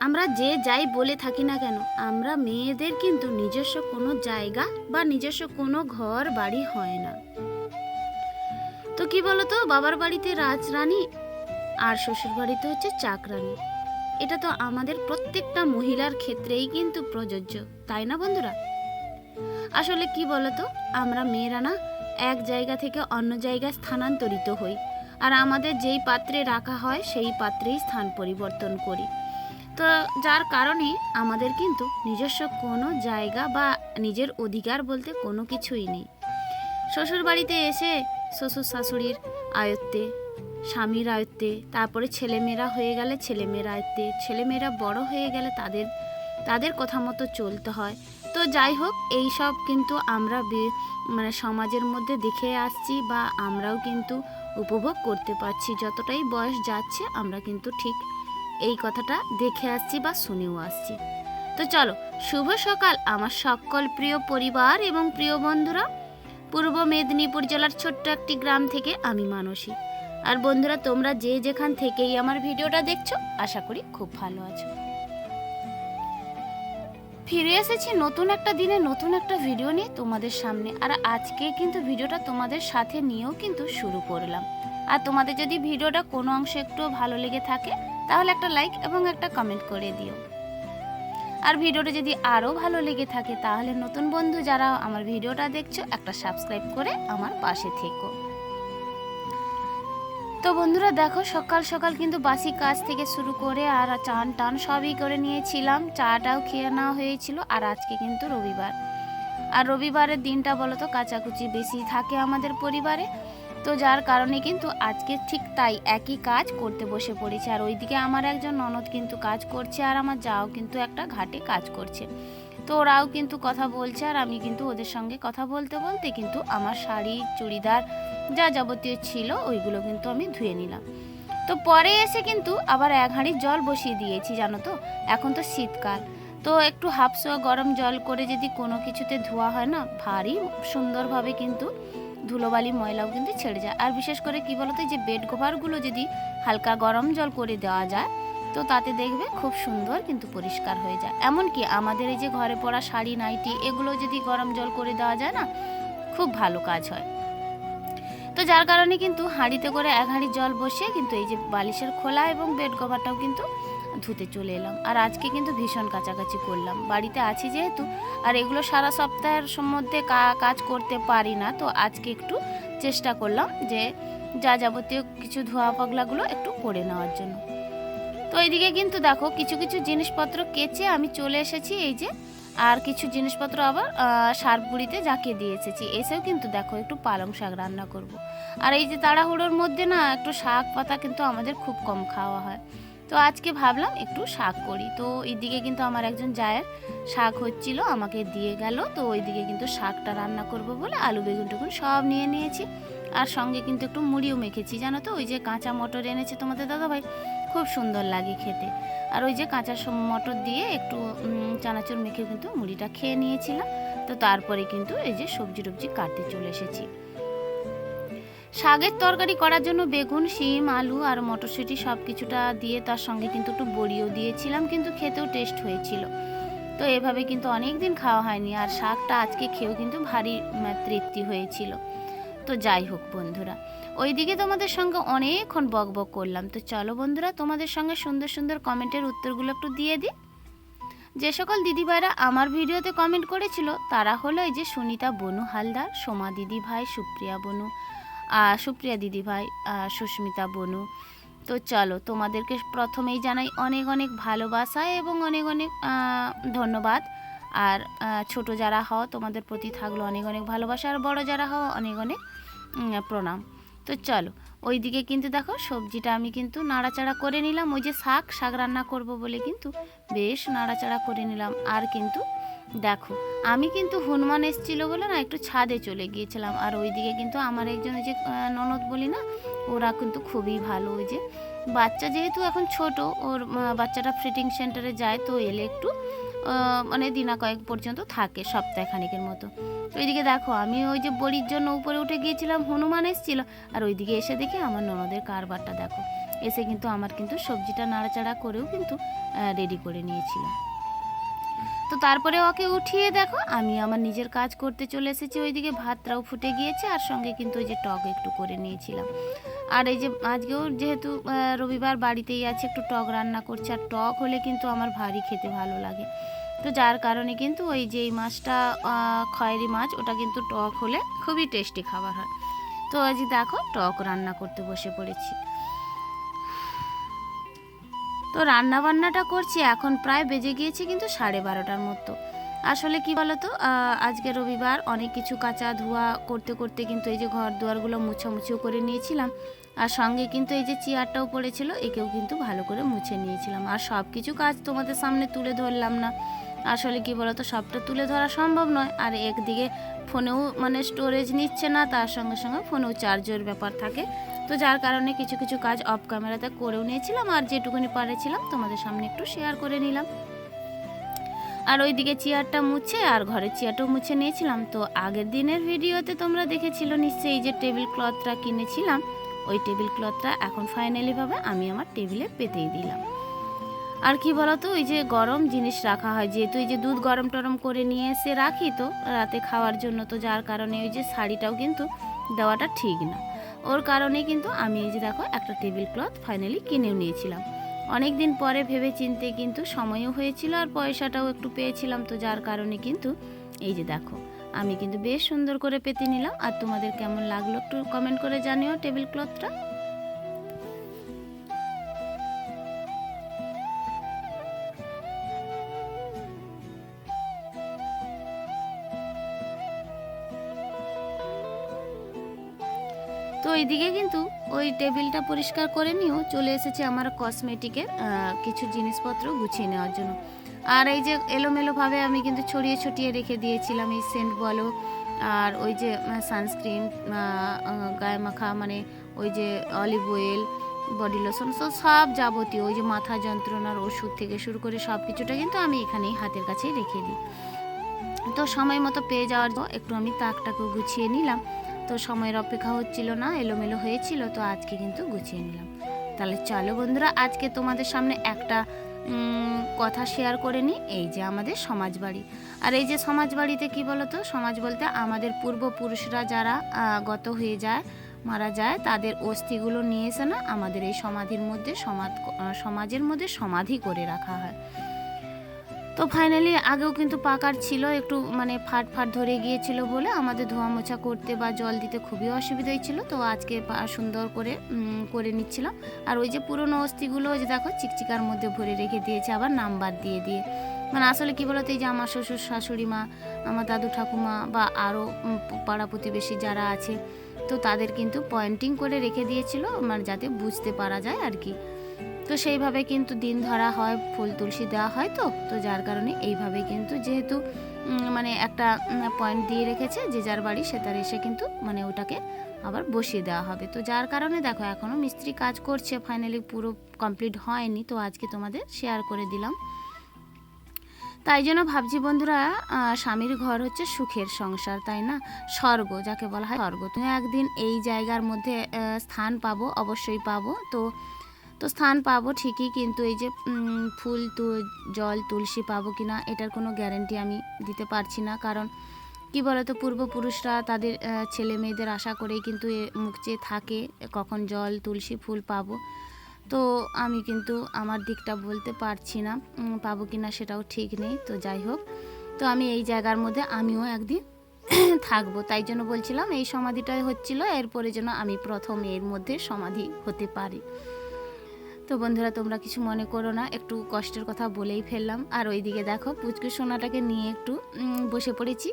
আমরা যে যাই বলে থাকি না কেন, আমরা মেয়েদের কিন্তু নিজস্ব কোনো জায়গা বা নিজস্ব কোনো ঘর বাড়ি হয় না। তো কি বলতো, বাবার বাড়িতে রাজরানী আর শ্বশুর বাড়িতে হচ্ছে চাকরানী। এটা তো আমাদের প্রত্যেকটা মহিলার ক্ষেত্রেই কিন্তু প্রযোজ্য, তাই না বন্ধুরা? আসলে কি বলতো, আমরা মেয়েরা না এক জায়গা থেকে অন্য জায়গায় স্থানান্তরিত হই, আর আমাদের যেই পাত্রে রাখা হয় সেই পাত্রেই স্থান পরিবর্তন করি। তো যার কারণে আমাদের কিন্তু নিজস্ব কোনো জায়গা বা নিজের অধিকার বলতে কোনো কিছুই নেই। শ্বশুর বাড়িতে এসে শ্বশুর শাশুড়ির আয়ত্তে, স্বামীর আয়ত্তে, তারপরে ছেলেমেয়েরা হয়ে গেলে ছেলেমেয়ের আয়ত্তে, ছেলেমেয়েরা বড় হয়ে গেলে তাদের তাদের কথা মতো চলতে হয়। তো যাই হোক, এই সব কিন্তু আমরা মানে সমাজের মধ্যে দেখে আসছি বা আমরাও কিন্তু উপভোগ করতে পারছি। যতটাই বয়স যাচ্ছে আমরা কিন্তু ঠিক এই কথাটা দেখে আসছি বা শুনেও আসছি। তো চলো, শুভ সকাল আমার সকল প্রিয় পরিবার এবং প্রিয় বন্ধুরা। পূর্ব মেদিনীপুর জেলার ছোট্ট একটি গ্রাম থেকে আমি মানসী। আর বন্ধুরা, তোমরা যে যেখান থেকেই আমার ভিডিওটা দেখছো, আশা করি খুব ভালো আছো। ফিরে এসেছি নতুন একটা দিনে নতুন একটা ভিডিও নিয়ে তোমাদের সামনে। আর আজকে কিন্তু ভিডিওটা তোমাদের সাথে নিয়েও কিন্তু শুরু করলাম। আর তোমাদের যদি ভিডিওটা কোনো অংশে একটু ভালো লেগে থাকে, তাহলে একটা লাইক এবং একটা কমেন্ট করে দিও। আর ভিডিওটা যদি আরও ভালো লেগে থাকে, তাহলে নতুন বন্ধু যারা আমার ভিডিওটা দেখছো, একটা সাবস্ক্রাইব করে আমার পাশে থেকো। তো বন্ধুরা দেখো, সকাল সকাল কিন্তু বাসি কাজ থেকে শুরু করে আর চান টান সবই করে নিয়েছিলাম, চাটাও খেয়ে নেওয়া হয়েছিল। আর আজকে কিন্তু রবিবার, আর রবিবারের দিনটা বলো তো কাচাকুচি বেশি থাকে আমাদের পরিবারে। তো যার কারণে কিন্তু আজকে ঠিক তাই একই কাজ করতে বসে পড়েছে। আর ওইদিকে আমার একজন ননদ কিন্তু কাজ করছে, আর আমার যাও কিন্তু একটা ঘাটে কাজ করছে। তো ওরাও কিন্তু কথা বলছে, আর আমি কিন্তু ওদের সঙ্গে কথা বলতে বলতে কিন্তু আমার শাড়ি চুড়িদার যা যাবতীয় ছিল ওইগুলো কিন্তু আমি ধুয়ে নিলাম। তো পরে এসে কিন্তু আবার এক হাঁড়ি জল বসিয়ে দিয়েছি, জানো তো এখন তো শীতকাল। তো একটু হাফসোয়া গরম জল করে যদি কোনো কিছুতে ধোয়া হয় না, ভারী সুন্দরভাবে কিন্তু ধুলোবালি ময়লাও কিন্তু ছেড়ে যায়। আর বিশেষ করে কি বলতো, যে বেড কভারগুলো যদি হালকা গরম জল করে দেওয়া যায়, তো তাতে দেখবে খুব সুন্দর কিন্তু পরিষ্কার হয়ে যায়। এমনকি আমাদের এই যে ঘরে পরা শাড়ি নাইটি, এগুলো যদি গরম জল করে দেওয়া যায় না, খুব ভালো কাজ হয়। তো যার কারণে কিন্তু হাঁড়িতে করে এক হাঁড়ি জল বসিয়ে কিন্তু এই যে বালিশের খোলা এবং বেড কভারটাও কিন্তু ধুতে চলে এলাম। আর আজকে কিন্তু ভীষণ কাচাকাচি করলাম, বাড়িতে আছি যেহেতু। আর এগুলো সারা সপ্তাহের মধ্যে কাজ করতে পারি না, তো আজকে একটু চেষ্টা করলাম যে যা যাবতীয় কিছু ধোয়া পাগলাগুলো একটু করে নেওয়ার জন্য। তো এইদিকে কিন্তু দেখো, কিছু কিছু জিনিসপত্র কেচে আমি চলে এসেছি এই যে। আর কিছু জিনিসপত্র আবার শার্প গুঁড়িতে জাঁকিয়ে দিয়ে এসেছি। এসেও কিন্তু দেখো একটু পালং শাক রান্না করব। আর এই যে তাড়াহুড়োর মধ্যে না একটু শাক পাতা কিন্তু আমাদের খুব কম খাওয়া হয়। তো আজকে ভাবলাম একটু শাক করি। তো এইদিকে কিন্তু আমার একজন জায়ের শাক হচ্ছিল, আমাকে দিয়ে গেল। তো ওইদিকে কিন্তু শাকটা রান্না করব বলে আলু বেগুন টেগুন সব নিয়ে নিয়েছি। আর সঙ্গে কিন্তু একটু মুড়িও মেখেছি, জানো তো ওই যে কাঁচা মটর এনেছে তোমাদের দাদাভাই, খুব সুন্দর লাগে খেতে। আর ওই যে কাঁচা মটর দিয়ে একটু চানাচুর মেখে কিন্তু মুড়িটা খেয়ে নিয়েছিলাম। তো তারপরে কিন্তু এই যে সবজি টবজি কাটতে চলে এসেছি। শাকের তরকারি করার জন্য বেগুন, শিম, আলু আর মটরশুঁটি সব কিছুটা দিয়ে তার সঙ্গে কিন্তু একটু বড়িও দিয়েছিলাম, কিন্তু খেতেও টেস্ট হয়েছিল। তো এভাবে কিন্তু অনেক দিন খাওয়া হয়নি, আর শাকটা আজকে খেয়েও কিন্তু ভারী তৃপ্তি হয়েছিল। তো যাই হোক বন্ধুরা, ওইদিকে তোমাদের সঙ্গে অনেকক্ষণ বক বক করলাম। তো চলো বন্ধুরা, তোমাদের সঙ্গে সুন্দর সুন্দর কমেন্টের উত্তরগুলো একটু দিয়ে দিই। যে সকল দিদিভাইরা আমার ভিডিওতে কমেন্ট করেছিল তারা হলো এই যে সুনিতা বনু হালদার, সোমা দিদি ভাই, সুপ্রিয়া বনু, সুপ্রিয়া দিদি ভাই, সুস্মিতা বনু। তো চলো, তোমাদেরকে প্রথমেই জানাই অনেক অনেক ভালোবাসা এবং অনেক অনেক ধন্যবাদ। আর ছোট যারা হও তোমাদের প্রতি থাকলো অনেক অনেক ভালোবাসা, আর বড় যারা হও অনেক অনেক প্রণাম। তো চলো, ওইদিকে কিন্তু দেখো সবজিটা আমি কিন্তু নাড়াচাড়া করে নিলাম। ওই যে শাক রান্না করব বলে কিন্তু বেশ নাড়াচাড়া করে নিলাম। আর কিন্তু দেখো, আমি কিন্তু হনুমান এসেছিলো বলে না একটু ছাদে চলে গিয়েছিলাম। আর ওইদিকে কিন্তু আমার একজন ওই যে ননদ বলি না, ওরা কিন্তু খুবই ভালো। ওই যে বাচ্চা যেহেতু এখন ছোট, ওর বাচ্চাটা ফিটিং সেন্টারে যায়, তো এলে একটু মানে দিনা কয়েক পর্যন্ত থাকে, সপ্তাহখানেকের মতো। তো ওইদিকে দেখো, আমি ওই যে বড়ির জন্য উপরে উঠে গিয়েছিলাম, হনুমান এসেছিলো। আর ওইদিকে এসে দেখি আমার ননদের কারবারটা দেখো, এসে কিন্তু আমার কিন্তু সবজিটা নাড়াচাড়া করেও কিন্তু রেডি করে নিয়েছিল। তো তারপরে ওকে উঠিয়ে দেখো আমি আমার নিজের কাজ করতে চলে এসেছি। ওইদিকে ভাতটাও ফুটে গিয়েছে আর সঙ্গে কিন্তু ওই যে টক একটু করে নিয়েছিলাম। আর এই যে আজকেও যেহেতু রবিবার বাড়িতেই আছে, একটু টক রান্না করছে। আর টক হলে কিন্তু আমার ভারী খেতে ভালো লাগে, তো যার কারণে কিন্তু ওই যে এই মাছটা খয়েরি মাছ, ওটা কিন্তু টক হলে খুবই টেস্টি খাবার হয়। তো আজ দেখো টক রান্না করতে বসে পড়েছি। তো রান্না বান্নাটা করছি, এখন প্রায় বেজে গিয়েছে কিন্তু 12:30টার মতো। আসলে কি বলতো, আজকে রবিবার অনেক কিছু কাচা ধোয়া করতে করতে কিন্তু এই যে ঘর দুয়ারগুলো মুছামুছিও করে নিয়েছিলাম। আর সঙ্গে কিন্তু এই যে চেয়ারটাও পড়েছিল, একেও কিন্তু ভালো করে মুছে নিয়েছিলাম। আর সব কিছু কাজ তোমাদের সামনে তুলে ধরলাম না, আসলে কি বলতো সবটা তুলে ধরা সম্ভব নয়। আর একদিকে ফোনেও মানে স্টোরেজ নিচ্ছে না, তার সঙ্গে সঙ্গে ফোনেও চার্জের ব্যাপার থাকে। তো যার কারণে কিছু কিছু কাজ অফ ক্যামেরাতে করেও নিয়েছিলাম, আর যেটুকুনি পারেছিলাম তোমাদের সামনে একটু শেয়ার করে নিলাম। আর ওইদিকে চেয়ারটা মুছে আর ঘরের চেয়ারটাও মুছে নিয়েছিলাম। তো আগের দিনের ভিডিওতে তোমরা দেখেছিল নিশ্চয়ই, এই যে টেবিল ক্লথটা কিনেছিলাম, ওই টেবিল ক্লথটা এখন ফাইনালিভাবে আমি আমার টেবিলে পেতেই দিলাম। আর কি বলতো, ওই যে গরম জিনিস রাখা হয়, যেহেতু এই যে দুধ গরম টরম করে নিয়ে এসে রাখি তো রাতে খাওয়ার জন্য, তো যার কারণে ওই যে শাড়িটাও কিন্তু দেওয়াটা ঠিক না। ওর কারণে কিন্তু আমি এই যে দেখো একটা টেবিল ক্লথ ফাইনালি কিনেও নিয়েছিলাম। অনেক দিন পরে ভেবে চিনতে কিন্তু সময়ও হয়েছিল আর পয়সাটাও একটু পেয়েছিলাম, তো যার কারণে কিন্তু এই যে দেখো আমি কিন্তু বেশ সুন্দর করে পেতে নিলাম। আর তোমাদের কেমন লাগলো একটু কমেন্ট করে জানিও টেবিল ক্লথটা। তো এইদিকে কিন্তু ওই টেবিলটা পরিষ্কার করে নিয়েও চলে এসেছে আমার কসমেটিকের কিছু জিনিসপত্র গুছিয়ে নেওয়ার জন্য। আর এই যে এলোমেলোভাবে আমি কিন্তু ছড়িয়ে ছটিয়ে রেখে দিয়েছিলাম এই সেন্ট বলো, আর ওই যে সানস্ক্রিন, গায়ে মাখা মানে ওই যে অলিভ অয়েল, বডি লোশন, সব যাবতীয় ওই যে মাথা যন্ত্রণার ওষুধ থেকে শুরু করে সব কিছুটা কিন্তু আমি এখানেই হাতের কাছেই রেখে দিই। তো সময় মতো পেয়ে যাওয়ার জন্য একটু আমি তাকটাকেও গুছিয়ে নিলাম। তো সময়ের অপেক্ষা হচ্ছিল না, এলোমেলো হয়েছিল, তো আজকে কিন্তু গুছিয়ে নিলাম। তাহলে চলো বন্ধুরা, আজকে তোমাদের সামনে একটা কথা শেয়ার করে নিই। এই যে আমাদের সমাজবাড়ি, আর এই যে সমাজবাড়িতে কি বলতো, সমাজ বলতে আমাদের পূর্বপুরুষরা যারা গত হয়ে যায়, মারা যায়, তাদের অস্থিগুলো নিয়ে এসে না আমাদের এই সমাধির মধ্যে সমাজের মধ্যে সমাধি করে রাখা হয়। তো ফাইনালি আগেও কিন্তু পাকার ছিল, একটু মানে ফাট ফাট ধরে গিয়েছিল বলে আমাদের ধোয়া মোছা করতে বা জল দিতে খুবই অসুবিধা হয়েছিল। তো আজকে সুন্দর করে করে নিচ্ছিলাম। আর ওই যে পুরনো অস্থিগুলো ওই যে দেখো চিকচিকার মধ্যে ভরে রেখে দিয়েছে, আবার নাম্বার দিয়ে দিয়ে। মানে আসলে কী বলতো, এই যে আমার শ্বশুর শাশুড়ি মা, আমার দাদু ঠাকুমা বা আরও পাড়া প্রতিবেশী যারা আছে, তো তাদের কিন্তু পয়েন্টিং করে রেখে দিয়েছিল, মানে যাতে বুঝতে পারা যায় আর কি। তো সেইভাবে কিন্তু দিন ধরা হয়, ফুল তুলসী দেওয়া হয়। তো তো যার কারণে এইভাবে কিন্তু যেহেতু মানে একটা পয়েন্ট দিয়ে রেখেছে, যে যার বাড়ি সে তার এসে কিন্তু মানে ওটাকে আবার বসিয়ে দেওয়া হবে। তো যার কারণে দেখো এখনও মিস্ত্রি কাজ করছে, ফাইনালি পুরো কমপ্লিট হয়নি। তো আজকে তোমাদের শেয়ার করে দিলাম। তাই জন্য ভাবছি বন্ধুরা, স্বামীর ঘর হচ্ছে সুখের সংসার, তাই না? স্বর্গ যাকে বলা হয় স্বর্গ। তুমি একদিন এই জায়গার মধ্যে স্থান পাবো, অবশ্যই পাবো। তো তো স্থান পাবো ঠিকই, কিন্তু এই যে ফুল জল তুলসী পাবো কিনা এটার কোনো গ্যারেন্টি আমি দিতে পারছি না। কারণ কি বলতো, পূর্বপুরুষরা তাদের ছেলে মেয়েদের আশা করেই কিন্তু মুখ চেয়ে থাকে কখন জল তুলসী ফুল পাবো। তো আমি কিন্তু আমার দিকটা বলতে পারছি না, পাবো কিনা সেটাও ঠিক নেই। তো যাই হোক, তো আমি এই জায়গার মধ্যে আমিও একদিন থাকবো, তাই জন্য বলছিলাম এই সমাধিটাই হচ্ছিল, এরপরে যেন আমি প্রথম এর মধ্যে সমাধি হতে পারি। তো বন্ধুরা তোমরা কিছু মনে করো না, একটু কষ্টের কথা বলেই ফেললাম। আর ওইদিকে দেখো পুচকু সোনাটাকে নিয়ে একটু বসে পড়েছি।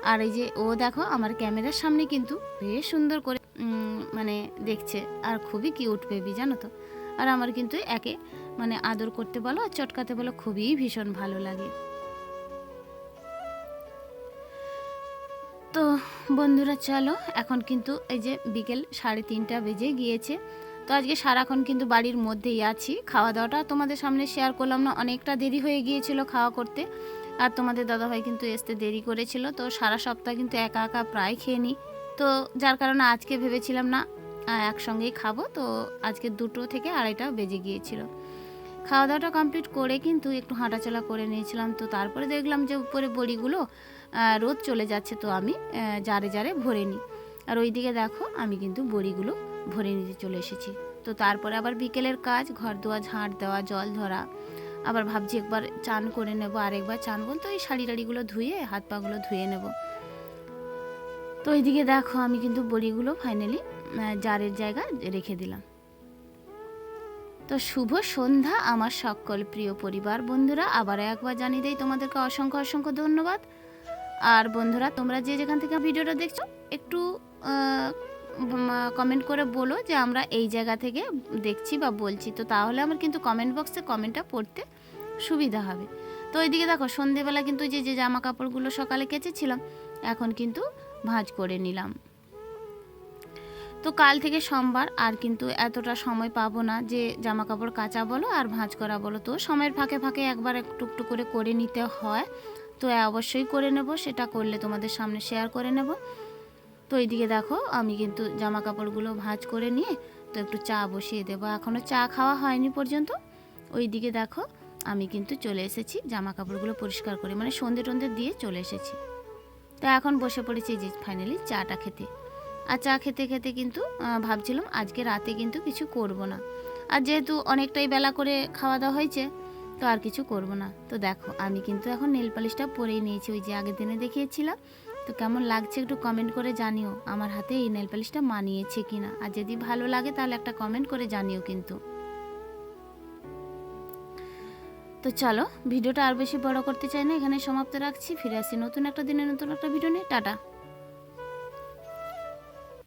আর এই যে ও দেখো আমার ক্যামেরার সামনে কিন্তু বেশ সুন্দর করে মানে দেখছে, আর খুবই কিউট বেবি জানো তো। আর আমার কিন্তু একে মানে আদর করতে বলো আর চটকাতে বলো খুবই ভীষণ ভালো লাগে। তো বন্ধুরা চলো, এখন কিন্তু এই যে বিকেল 3:30 বেজে গিয়েছে। তো আজকে সারাক্ষণ কিন্তু বাড়ির মধ্যেই আছি, খাওয়া দাওয়াটা তোমাদের সামনে শেয়ার করলাম না, অনেকটা দেরি হয়ে গিয়েছিল খাওয়া করতে। আর তোমাদের দাদাভাই কিন্তু আসতে দেরি করেছিল, তো সারা সপ্তাহ কিন্তু একা একা প্রায় খেয়ে নিই। তো যার কারণে আজকে ভেবেছিলাম না একসঙ্গেই খাবো, তো আজকে 2টো থেকে 2:30টা বেজে গিয়েছিল। খাওয়া দাওয়াটা কমপ্লিট করে কিন্তু একটু হাঁটাচলা করে নিয়েছিলাম। তো তারপরে দেখলাম যে উপরে বড়িগুলো রোদ চলে যাচ্ছে, তো আমি জারে জারে ভরে নিই। আর ওইদিকে দেখো আমি কিন্তু বড়িগুলো ভরে নিতে চলে এসেছি। তো তারপরে আবার বিকেলের কাজ, ঘর দোয়া ঝাঁট দেওয়া, জল ধরা, আবার ভাবছি একবার চান করে নেব। আরেকবার চান বলতে ওই শাড়ি টাড়িগুলো ধুয়ে হাত পাগুলো ধুয়ে নেব। তো ওইদিকে দেখো আমি কিন্তু বড়িগুলো ফাইনালি জারের জায়গায় রেখে দিলাম। তো শুভ সন্ধ্যা আমার সকল প্রিয় পরিবার বন্ধুরা, আবার একবার জানিয়ে দেই তোমাদেরকে অসংখ্য অসংখ্য ধন্যবাদ। আর বন্ধুরা তোমরা যে যেখান থেকে ভিডিওটা দেখছো একটু কমেন্ট করে বলো যে আমরা এই জায়গা থেকে দেখছি বা বলছি, তো তাহলে আমার কিন্তু কমেন্ট বক্সে কমেন্টটা পড়তে সুবিধা হবে। তো ওইদিকে দেখো সন্ধেবেলা কিন্তু যে যে জামা কাপড়গুলো সকালে কেচেছিলাম এখন কিন্তু ভাঁজ করে নিলাম। তো কাল থেকে সোমবার, আর কিন্তু এতটা সময় পাবো না যে জামা কাপড় কাচা বলো আর ভাঁজ করা বলো, তো সময়ের ফাঁকে ফাঁকে একবার একটু একটু করে নিতে হয়। তো অবশ্যই করে নেব, সেটা করলে তোমাদের সামনে শেয়ার করে নেব। তো এইদিকে দেখো আমি কিন্তু জামা কাপড়গুলো ভাঁজ করে নিয়ে তো একটু চা বসিয়ে দেবো, এখনও চা খাওয়া হয়নি পর্যন্ত। ওইদিকে দেখো আমি কিন্তু চলে এসেছি জামা কাপড়গুলো পরিষ্কার করে, মানে সন্ধে টন্ধে দিয়ে চলে এসেছি। তো এখন বসে পড়েছি যে ফাইনালি চাটা খেতে। আর চা খেতে খেতে কিন্তু ভাবছিলাম আজকে রাতে কিন্তু কিছু করব না, আর যেহেতু অনেকটাই বেলা করে খাওয়া দাওয়া হয়েছে তো আর কিছু করব না। তো দেখো আমি কিন্তু এখন নেল পালিশটা পরেই নিয়েছি, ওই যে আগের দিনে দেখিয়েছিলাম। তো কেমন লাগছে একটু কমেন্ট করে জানিও আমার হাতে এই নেল পালিশটা মানিয়েছে কিনা, আর যদি ভালো লাগে তাহলে একটা কমেন্ট করে জানিও কিন্তু। তো চলো ভিডিওটা আর বেশি বড় করতে চাই না, এখানে সমাপ্ত রাখছি। ফিরে আসি নতুন একটা দিনে নতুন একটা ভিডিও নিয়ে। টাটা।